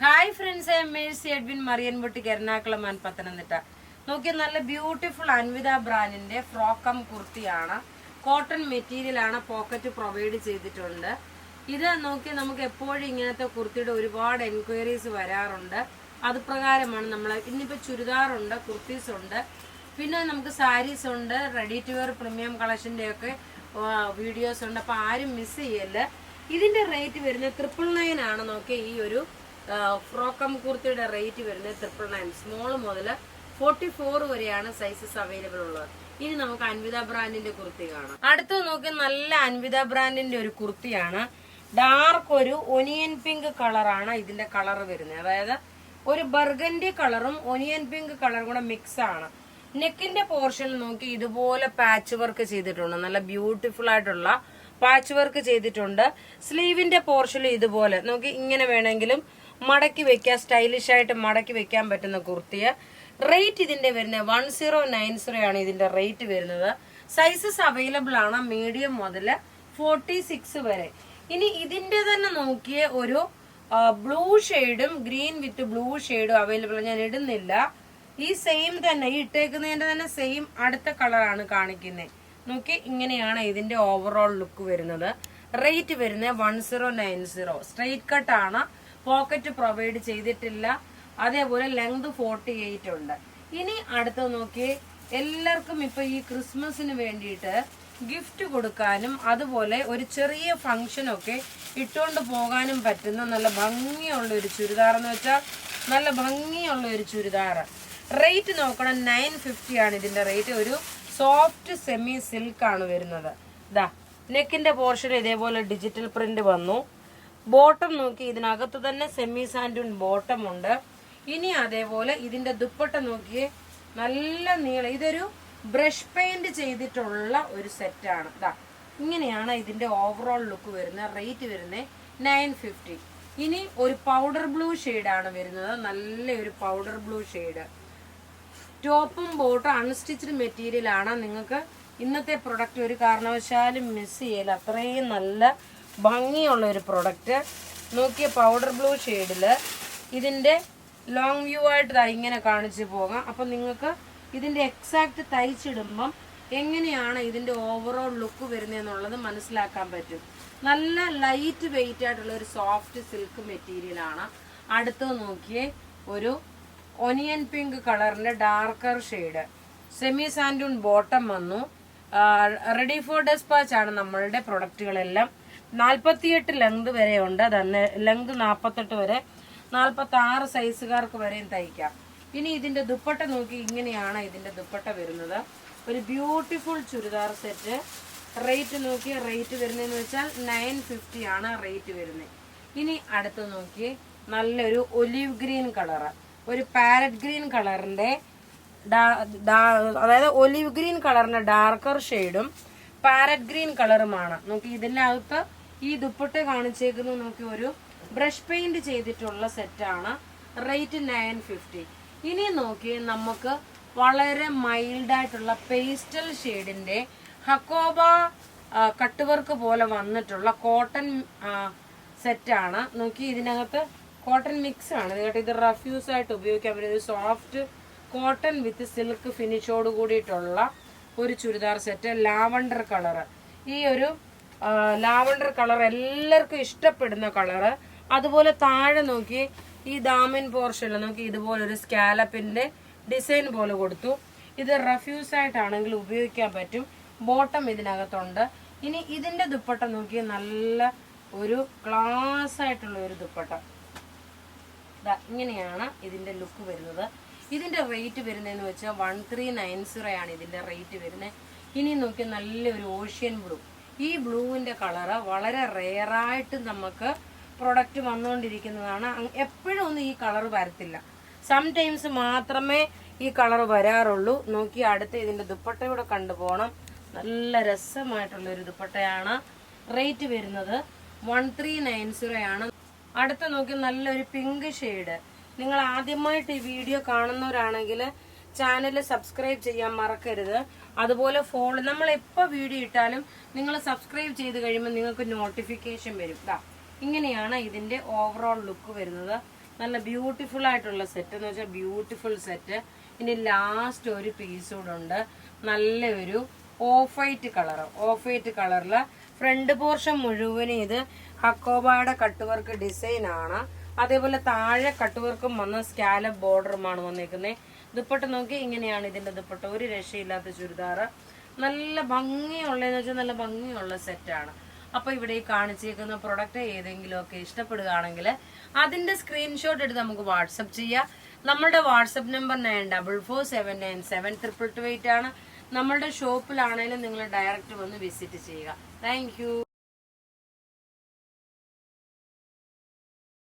Hi friends, I am Mercy Edwin Mariyanpotti Ernakulam and Pathanamthitta. നോക്കിയാൽ നല്ല beautiful Anvitha ബ്രാൻഡിന്റെ ഫ്രോക്കം കുർത്തിയാണ്. കോട്ടൺ മെറ്റീരിയൽ ആണ്, പോക്കറ്റ് പ്രൊവൈഡ് ചെയ്തിട്ടുണ്ട്. ഇത് നോക്കി നമുക്ക് എപ്പോഴും ഇങ്ങനത്തെ കുർത്തിയുടെ ഒരുപാട് എൻക്വയറീസ് വരാറുണ്ട്. അത് പ്രകാരമാണ് നമ്മൾ ഇന്നിപ്പോൾ ചുരിദാറുണ്ട്, കുർത്തീസ് ഉണ്ട്, പിന്നെ നമുക്ക് സാരീസ് ഉണ്ട്, റെഡി ടു വെയർ പ്രീമിയം കളക്ഷൻ്റെ ഒക്കെ വീഡിയോസ് ഉണ്ട്. അപ്പോൾ ആരും മിസ് ചെയ്യല്ല. ഇതിന്റെ റേറ്റ് വരുന്നത് 999 ആണ്. നോക്കിയ ഈ ഒരു ഫ്രോക്കം കുർത്തിയുടെ റേറ്റ് വരുന്നത് 999. സ്മോൾ മുതൽ 44 വരെയാണ് സൈസസ് അവൈലബിൾ ഉള്ളത്. ഇനി നമുക്ക് അൻവിത ബ്രാൻഡിന്റെ കുർത്തി കാണാം. അടുത്ത് നോക്കി നല്ല അൻവിത ബ്രാൻഡിന്റെ ഒരു കുർത്തിയാണ്. ഡാർക്ക് ഒരു ഒനിയൻ പിങ്ക് കളറാണ് ഇതിന്റെ കളർ വരുന്നത്. അതായത് ഒരു ബർഗൻഡി കളറും ഒനിയൻ പിങ്ക് കളറും കൂടെ മിക്സ് ആണ്. നെക്കിന്റെ പോർഷനിൽ നോക്കി ഇതുപോലെ പാച്ച് വർക്ക് ചെയ്തിട്ടുണ്ട്. നല്ല ബ്യൂട്ടിഫുൾ ആയിട്ടുള്ള പാച്ച് വർക്ക് ചെയ്തിട്ടുണ്ട്. സ്ലീവിന്റെ പോർഷനിൽ ഇതുപോലെ നോക്കി ഇങ്ങനെ വേണമെങ്കിലും മടക്കി വെക്കാൻ, സ്റ്റൈലിഷ് ആയിട്ട് മടക്കി വെക്കാൻ പറ്റുന്ന കുർത്തിയ. റേറ്റ് ഇതിന്റെ വരുന്നത് 1090 ആണ് ഇതിന്റെ റേറ്റ് വരുന്നത്. സൈസസ് അവൈലബിൾ ആണ് മീഡിയം മുതൽ 46 വരെ. ഇനി ഇതിന്റെ തന്നെ നോക്കിയ ഒരു ബ്ലൂ ഷെയ്ഡും ഗ്രീൻ വിത്ത് ബ്ലൂ ഷെയ്ഡും അവൈലബിൾ. ഞാൻ ഇടുന്നില്ല. ഈ സെയിം തന്നെ ഈ ഇട്ടേക്കുന്നതിന്റെ തന്നെ സെയിം അടുത്ത കളറാണ് കാണിക്കുന്നത്. നോക്കി ഇങ്ങനെയാണ് ഇതിന്റെ ഓവറോൾ ലുക്ക് വരുന്നത്. റേറ്റ് വരുന്നത് 1090. സ്ട്രെയിറ്റ് കട്ട് ആണ്, പോക്കറ്റ് പ്രൊവൈഡ് ചെയ്തിട്ടില്ല. അതേപോലെ ലെങ്ത് 48 ഉണ്ട്. ഇനി അടുത്ത് നോക്കി എല്ലാവർക്കും ഇപ്പൊ ഈ ക്രിസ്മസിന് വേണ്ടിയിട്ട് ഗിഫ്റ്റ് കൊടുക്കാനും അതുപോലെ ഒരു ചെറിയ ഫംഗ്ഷനൊക്കെ ഇട്ടുകൊണ്ട് പോകാനും പറ്റുന്ന നല്ല ഭംഗിയുള്ള ഒരു ചുരിദാർ എന്ന് വെച്ചാൽ നല്ല ഭംഗിയുള്ള ഒരു ചുരിദാർ. റേറ്റ് നോക്കണം 950 ആണ് ഇതിന്റെ റേറ്റ്. ഒരു സോഫ്റ്റ് സെമി സിൽക്ക് ആണ് വരുന്നത്. ഇതാ നെക്കിന്റെ പോർഷൻ ഇതേപോലെ ഡിജിറ്റൽ പ്രിന്റ് വന്നു. ബോട്ടം നോക്കി ഇതിനകത്ത് തന്നെ സെമി സാൻഡൂൺ ബോട്ടം ഉണ്ട്. ഇനി അതേപോലെ ഇതിന്റെ ദുപ്പട്ട നോക്കിയേ, നല്ല നീളം. ഇതൊരു ബ്രഷ് പെയിന്റ് ചെയ്തിട്ടുള്ള ഒരു സെറ്റാണ്. ഇതാ ഇങ്ങനെയാണ് ഇതിന്റെ ഓവറോൾ ലുക്ക് വരുന്നത്. റേറ്റ് വരുന്നത് 950. ഇനി ഒരു പൗഡർ ബ്ലൂ ഷെയ്ഡാണ് വരുന്നത്. നല്ലൊരു പൗഡർ ബ്ലൂ ഷെയ്ഡ്. ടോപ്പും ബോട്ടും അൺസ്റ്റിച്ച്ഡ് മെറ്റീരിയൽ ആണ്. നിങ്ങൾക്ക് ഇന്നത്തെ പ്രൊഡക്റ്റ് ഒരു കാരണവശാലും മിസ് ചെയ്യല. അത്രയും നല്ല ഭംഗിയുള്ള ഒരു പ്രൊഡക്റ്റ്. നോക്കിയ പൗഡർ ബ്ലൂ ഷെയ്ഡിൽ ഇതിന്റെ ലോങ് വ്യൂ ആയിട്ട് ഇങ്ങനെ കാണിച്ചു പോകാം. അപ്പം നിങ്ങൾക്ക് ഇതിന്റെ എക്സാക്ട് തയ്ച്ചിടുമ്പം എങ്ങനെയാണ് ഇതിന്റെ ഓവറോൾ ലുക്ക് വരുന്നതെന്നുള്ളത് മനസ്സിലാക്കാൻ പറ്റും. നല്ല ലൈറ്റ് വെയിറ്റ് ആയിട്ടുള്ള ഒരു സോഫ്റ്റ് സിൽക്ക് മെറ്റീരിയൽ ആണ്. അടുത്ത് നോക്കിയേ ഒരു ഒനിയൻ പിങ്ക് കളറിന്റെ ഡാർക്കർ ഷെയ്ഡ്. സെമി സാൻഡൂൺ ബോട്ടം വന്നു. റെഡി ഫോർ ഡെസ്പാച്ച് ആണ് നമ്മളുടെ പ്രൊഡക്റ്റുകളെല്ലാം. 48 ലെങ്ത് വരെ ഉണ്ട്. തന്നെ ലെങ്ത് 48 വരെ, 46 സൈസുകാർക്ക് വരെയും തയ്ക്കാം. ഇനി ഇതിന്റെ ദുപ്പട്ട നോക്കി ഇങ്ങനെയാണ് ഇതിന്റെ ദുപ്പട്ട വരുന്നത്. ഒരു ബ്യൂട്ടിഫുൾ ചുരിദാർ സെറ്റ്. റേറ്റ് നോക്കി റേറ്റ് വരുന്നതെന്ന് വെച്ചാൽ 950 ആണ് റേറ്റ് വരുന്നത്. ഇനി അടുത്ത് നോക്കി നല്ലൊരു ഒലിവ് ഗ്രീൻ കളറ്, ഒരു പാരറ്റ് ഗ്രീൻ കളറിന്റെ അതായത് ഒലിവ് ഗ്രീൻ കളറിന്റെ ഡാർക്കർ ഷെയ്ഡും പാരറ്റ് ഗ്രീൻ കളറുമാണ്. നോക്കി ഇതിനകത്ത് ഈ ദുപ്പട്ട കാണിച്ചേക്കുന്നത് നോക്കി ഒരു ബ്രഷ് പെയിന്റ് ചെയ്തിട്ടുള്ള സെറ്റാണ്. റേറ്റ് 950. ഇനി നോക്കി നമുക്ക് വളരെ മൈൽഡ് ആയിട്ടുള്ള പേസ്റ്റൽ ഷെയ്ഡിന്റെ ഹക്കോബ കട്ട് വർക്ക് പോലെ വന്നിട്ടുള്ള കോട്ടൺ സെറ്റാണ്. നോക്കി ഇതിനകത്ത് കോട്ടൺ മിക്സ് ആണ് കേട്ടോ. ഇത് റഫ്യൂസ് ആയിട്ട് ഉപയോഗിക്കാൻ പറ്റുന്ന ഒരു സോഫ്റ്റ് കോട്ടൺ വിത്ത് സിൽക്ക് ഫിനിഷോട് കൂടിയിട്ടുള്ള ഒരു ചുരിദാർ സെറ്റ്. Lavender colour. ഈ ഒരു ലാവണ്ടർ കളർ എല്ലാവർക്കും ഇഷ്ടപ്പെടുന്ന കളറ്. അതുപോലെ താഴെ നോക്കി ഈ ദാമൻ പോർഷനിൽ നോക്കി ഇതുപോലെ ഒരു സ്കാലപ്പിന്റെ ഡിസൈൻ പോലെ കൊടുത്തു. ഇത് റഫ്യൂസ് ആയിട്ടാണെങ്കിൽ ഉപയോഗിക്കാൻ പറ്റും. ബോട്ടം ഇതിനകത്തുണ്ട്. ഇനി ഇതിന്റെ ദുപ്പട്ട നോക്കി നല്ല ഒരു ക്ലാസ് ആയിട്ടുള്ള ഒരു ദുപ്പട്ട. ഇങ്ങനെയാണ് ഇതിന്റെ ലുക്ക് വരുന്നത്. ഇതിന്റെ റേറ്റ് വരുന്നതെന്ന് വെച്ചാൽ 1390 ആണ് ഇതിന്റെ റേറ്റ് വരുന്നത്. ഇനി നോക്കി നല്ലൊരു ഓഷ്യൻ ബ്ലൂ. ഈ ബ്ലൂവിന്റെ കളറ് വളരെ റെയറായിട്ട് നമുക്ക് പ്രൊഡക്റ്റ് വന്നുകൊണ്ടിരിക്കുന്നതാണ്. എപ്പോഴും ഒന്നും ഈ കളർ വരത്തില്ല. സംടൈംസ് മാത്രമേ ഈ കളർ വരാറുള്ളൂ. നോക്കി അടുത്ത് ഇതിന്റെ ദുപ്പട്ട കൂടെ കണ്ടുപോകണം. നല്ല രസമായിട്ടുള്ള ഒരു ദുപ്പട്ടയാണ്. റേറ്റ് വരുന്നത് 1390 ആണ്. അടുത്ത നോക്കി നല്ലൊരു പിങ്ക് ഷെയ്ഡ്. നിങ്ങൾ ആദ്യമായിട്ട് ഈ വീഡിയോ കാണുന്നവരാണെങ്കിൽ ചാനൽ സബ്സ്ക്രൈബ് ചെയ്യാൻ മറക്കരുത്. അതുപോലെ ഫോളോ, നമ്മൾ എപ്പോൾ വീഡിയോ ഇട്ടാലും നിങ്ങൾ സബ്സ്ക്രൈബ് ചെയ്ത് കഴിയുമ്പോൾ നിങ്ങൾക്ക് നോട്ടിഫിക്കേഷൻ വരും. ഇങ്ങനെയാണ് ഇതിന്റെ ഓവറോൾ ലുക്ക് വരുന്നത്. നല്ല ബ്യൂട്ടിഫുൾ ആയിട്ടുള്ള സെറ്റ് എന്ന് വെച്ചാൽ ബ്യൂട്ടിഫുൾ സെറ്റ്. ഇനി ലാസ്റ്റ് ഒരു പീസ് കൂടെ ഉണ്ട്, നല്ലൊരു ഓഫ് വൈറ്റ് കളറില് ഫ്രണ്ട് പോർഷൻ മുഴുവനും ഇത് ഹക്കോബയുടെ കട്ട് വർക്ക് ഡിസൈൻ ആണ്. അതേപോലെ താഴെ കട്ട് വർക്കും വന്ന സ്കാലപ്പ് ബോർഡറുമാണ് വന്നേക്കുന്നത്. ദുപ്പട്ട നോക്കി ഇങ്ങനെയാണ് ഇതിന്റെ ദുപ്പട്ട, ഒരു രക്ഷയില്ലാത്ത ചുരിദാറ്. നല്ല ഭംഗിയുള്ളതെന്ന് വെച്ചാൽ നല്ല ഭംഗിയുള്ള സെറ്റാണ്. അപ്പൊ ഇവിടെ ഈ കാണിച്ചേക്കുന്ന പ്രൊഡക്റ്റ് ഏതെങ്കിലും ഒക്കെ ഇഷ്ടപ്പെടുകയാണെങ്കിൽ അതിന്റെ സ്ക്രീൻഷോട്ട് എടുത്ത് നമുക്ക് വാട്സപ്പ് ചെയ്യാം. നമ്മളുടെ വാട്സപ്പ് നമ്പർ 9447972228 ആണ്. നമ്മളുടെ ഷോപ്പിലാണെങ്കിലും നിങ്ങൾ ഡയറക്റ്റ് വന്ന് വിസിറ്റ് ചെയ്യുക. താങ്ക്